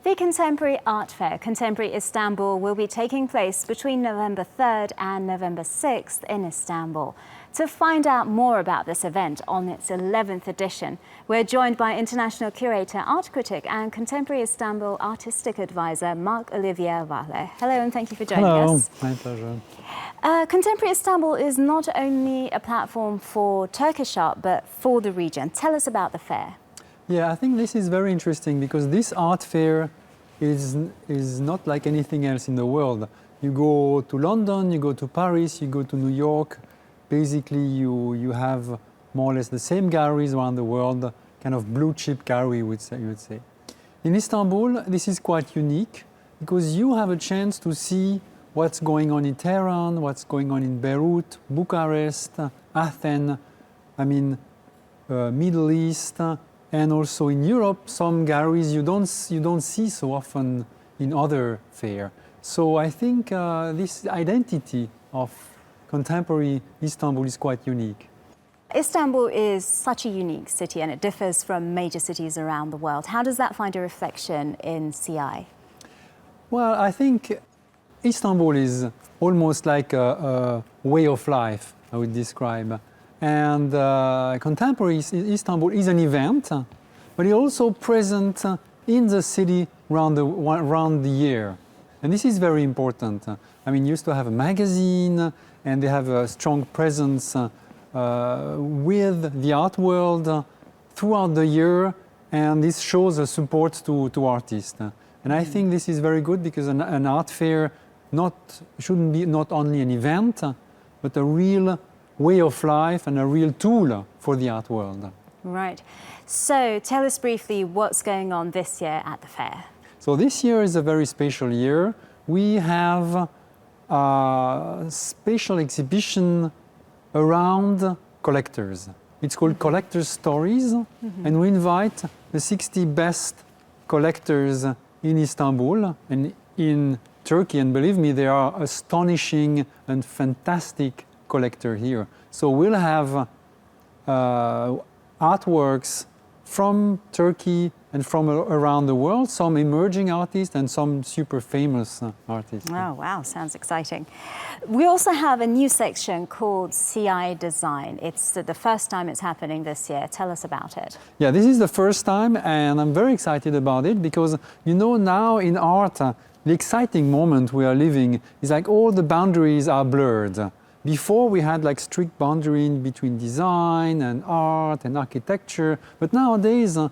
The Contemporary Art Fair, Contemporary Istanbul, will be taking place between November 3rd and November 6th in Istanbul. To find out more about this event on its 11th edition, we're joined by international curator, art critic and Contemporary Istanbul artistic advisor Marc-Olivier Wahler. Hello and thank you for joining us. My pleasure. Contemporary Istanbul is not only a platform for Turkish art, but for the region. Tell us about the fair. Yeah, I think this is very interesting because this art fair is not like anything else in the world. You go to London, you go to Paris, you go to New York. Basically, you have more or less the same galleries around the world, kind of blue chip gallery, you would say. In Istanbul, this is quite unique because you have a chance to see what's going on in Tehran, what's going on in Beirut, Bucharest, Athens, Middle East, and also in Europe, some galleries you don't see so often in other fairs. So I think this identity of contemporary Istanbul is quite unique. Istanbul is such a unique city and it differs from major cities around the world. How does that find a reflection in CI? Well, I think Istanbul is almost like a way of life, I would describe. And Contemporary Istanbul is an event, but it's also present in the city around the year. And this is very important. I mean, used to have a magazine, and they have a strong presence with the art world throughout the year, and this shows a support to artists. And I think this is very good because an art fair shouldn't be not only an event, but a real way of life and a real tool for the art world. Right. So tell us briefly what's going on this year at the fair. So this year is a very special year. We have a special exhibition around collectors. It's called Collectors' Stories, and we invite the 60 best collectors in Istanbul and in Turkey, and believe me, they are astonishing and fantastic collector here. So we'll have artworks from Turkey and from around the world, some emerging artists and some super famous artists. Oh, wow, sounds exciting. We also have a new section called CI Design. It's the first time it's happening this year. Tell us about it. Yeah, this is the first time and I'm very excited about it because, you know, now in art, the exciting moment we are living is like all the boundaries are blurred. Before we had like strict boundary between design and art and architecture, but nowadays we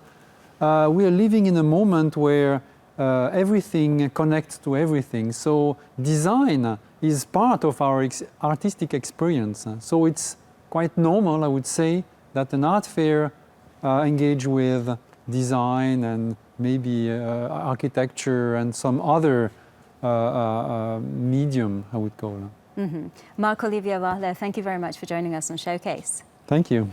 are living in a moment where everything connects to everything. So design is part of our artistic experience. So it's quite normal, I would say, that an art fair engage with design and maybe architecture and some other medium, I would call it. Marc-Olivier Wahler, thank you very much for joining us on Showcase. Thank you.